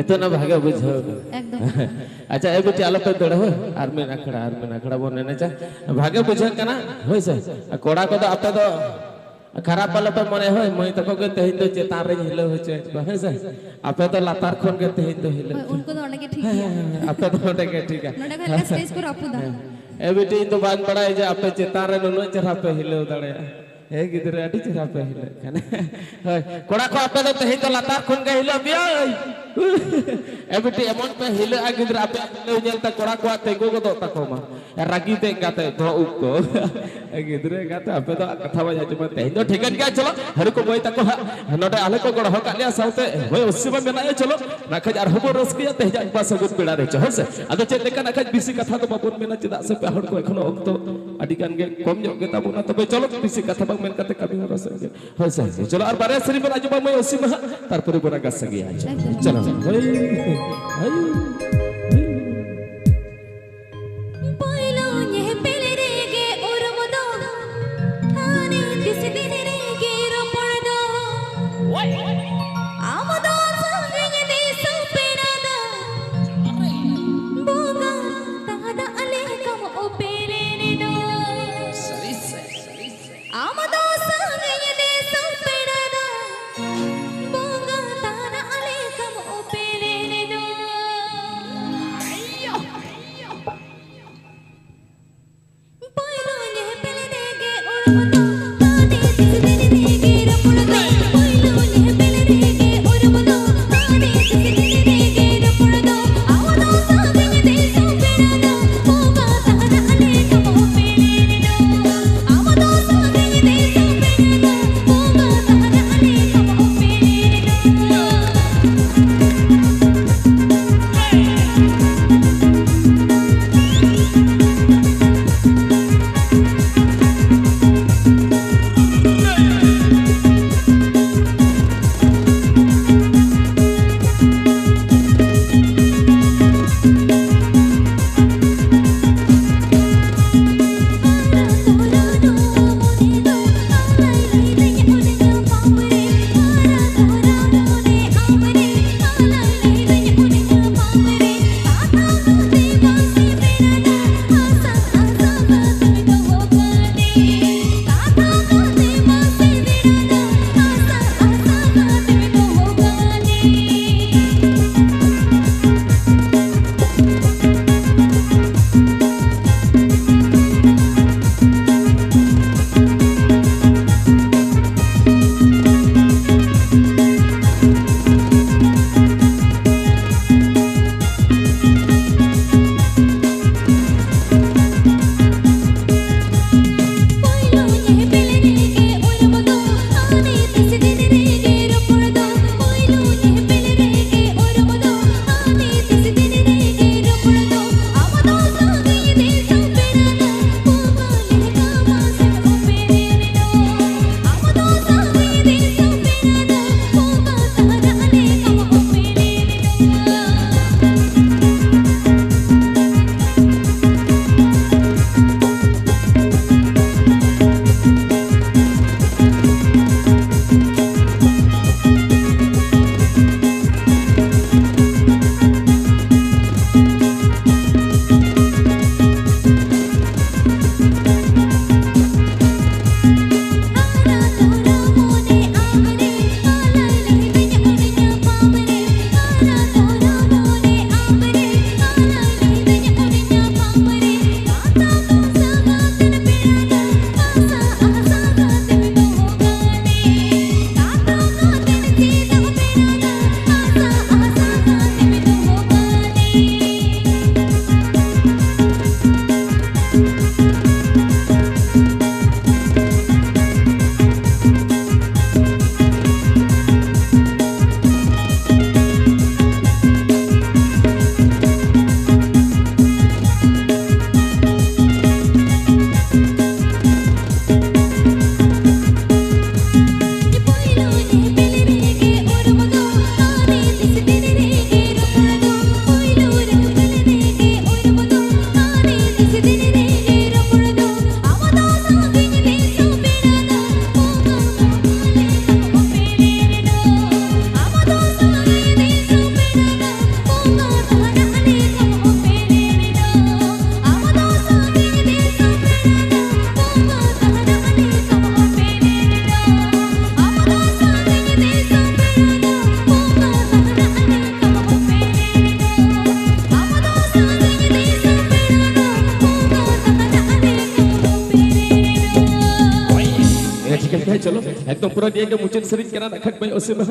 नितो ना भागे बुझो अच्छा ए बेटी आलो पे दड़ हो आर में नाखड़ा बोन ने चा भागे बुझो कना होय से कोड़ा को आपे दो खराब वाला पे मने होय मई तको के तेहिन तो चेतान रे हिलो हो चे है से आपे तो लातार खोन के तेहिन तो हिलो उनको तो ओने के ठीक है आपे तो ओने के ठीक है नोडे का स्टेज को रपुदा ए बेटी तो बात बड़ा है जे आपे चेतान रे नुनो चरा पे हिलो दड़े ए गिदरे अडी चरा पे हिलो कने होय कोड़ा को आपे तो तेहिन तो लातार खोन के हिलो बिया ए बेटी एमन पे हिलो आ गिदरे आपे हिलो नेलता कोड़ा को तेगो को दो तको मा रागी ते गाते दो उप को ए गिदरे गाते आपे तो कथा बजा जे तेहिन तो ठीकन गया चलो हर को मोय तको नोडे आले को गड़ हो कालिया साउते होय उसी में मेना चलो नाखज आर हबो रसकिया तेजा बा सगुत पेड़ा रे हो से अदो चेत लेका नाखज बिसी कथा तो बाबून मेना चेदा से पे हड़ को एखनो ओक्तो अडी कान गे कम जो गे ताबुना तबे चलो बिसी कथा बा मेन कते कभी हो से हो से चलो आर बारे श्री बना जबा मैं उसी में तारपरे बना गस गया चलो हाय बोलो ये पेले रे गे और मदो थाने दिस दिन रे गे रोपड़ दो आमदो संगे दे संपेनादा बोगा तादा अले कम ओ पेले ने दो आमदो संगे दे संपेनादा बोगा तादा अले कम ओ पेले ने दो चलो एकदम पूरा दिए के मुचन सरिन करा नखट मैं उसी में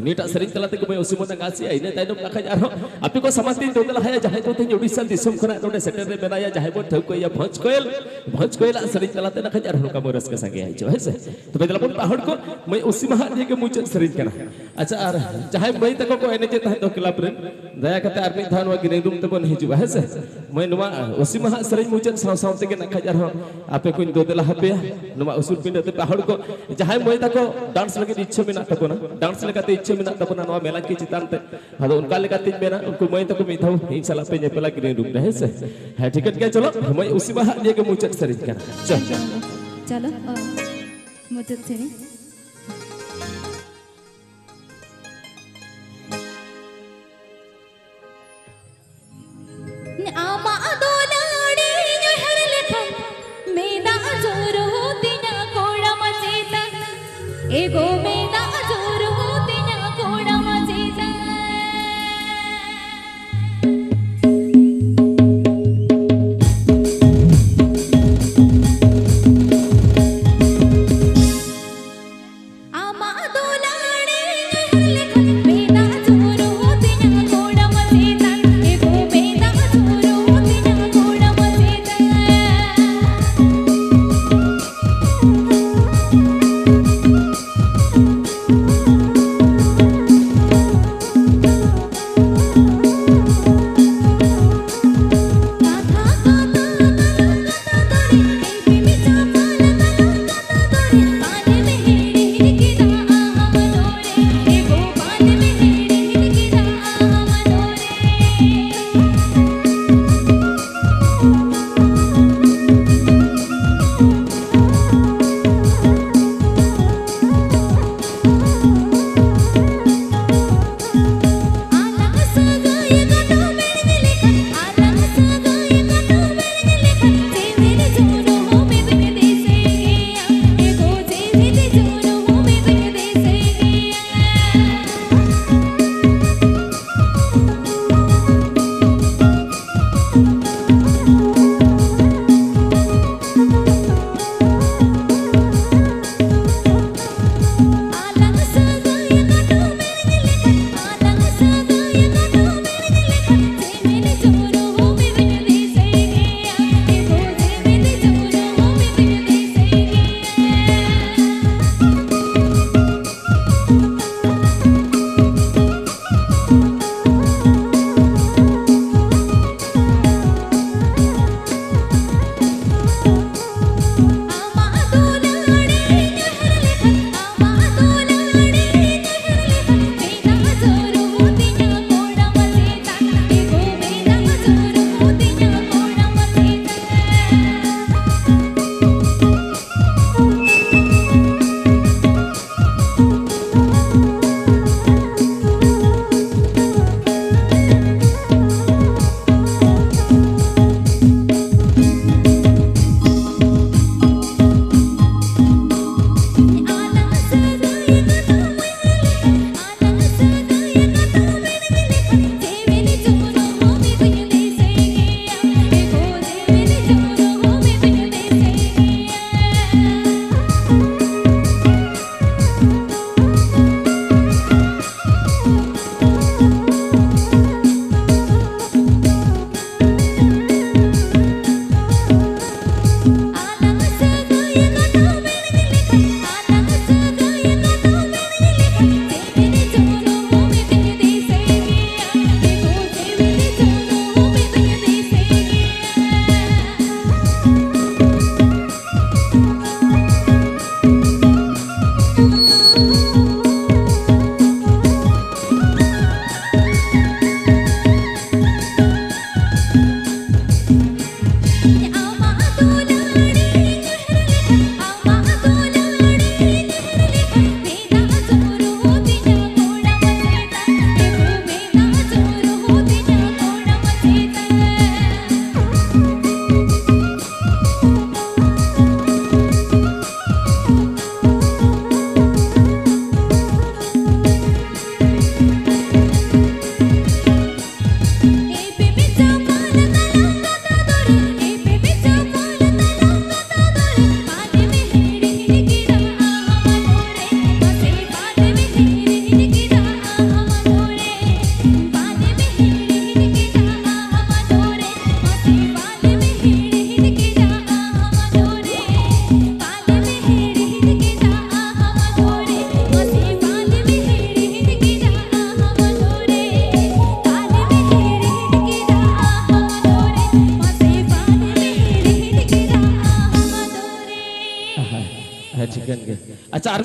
नीटा सरिन तलाते को मैं उसी में गासी आइने ताइनो नखट आरो आपे को समाती दोदला है जहां तो थे उड़ीसा दिसम खना नोडे सेटर रे बनाया जहां बो ठक को या भंज कोयल सरिन तलाते नखट आरो का मोरस के संगे आइचो है से तो बेदला बन पहाड़ को मैं उसी में दिए के मुचन सरिन करा अच्छा और जहां मैं तक को एने चे तो क्लब रे दया कते आर मी धान वा गिने दुम ते बन हिजु है से मैं नुमा उसी में सरिन मुचन साव साव ते के नखट आरो आपे को दोदला हपे नुमा उसूर पिंड ते पहाड़ को जहां मैं तक डांस लगे इच्छा में ना तबना डांस लेकाते इच्छा में ना तबना नुआ मेला के चितान ते अदो उनका लेकाते मेना उनको मैं तक मी थाउ इन साला पे नेपला गिने दुम रहे से है टिकट के चलो मैं उसी में दिए के मुचन सरिन करा चलो मुचन सरिन आमा दोलाड़ी हर लेखन मेदा जोर होती ना कोड़ा मचेता एगो मेदा जोर होती ना कोड़ा मचेता आमा दोलाड़ी हर लेखन मेदा जोर होती ना कोड़ा मचेता एगो मेदा जोर होती ना कोड़ा मचेता चिकन के अच्छा आर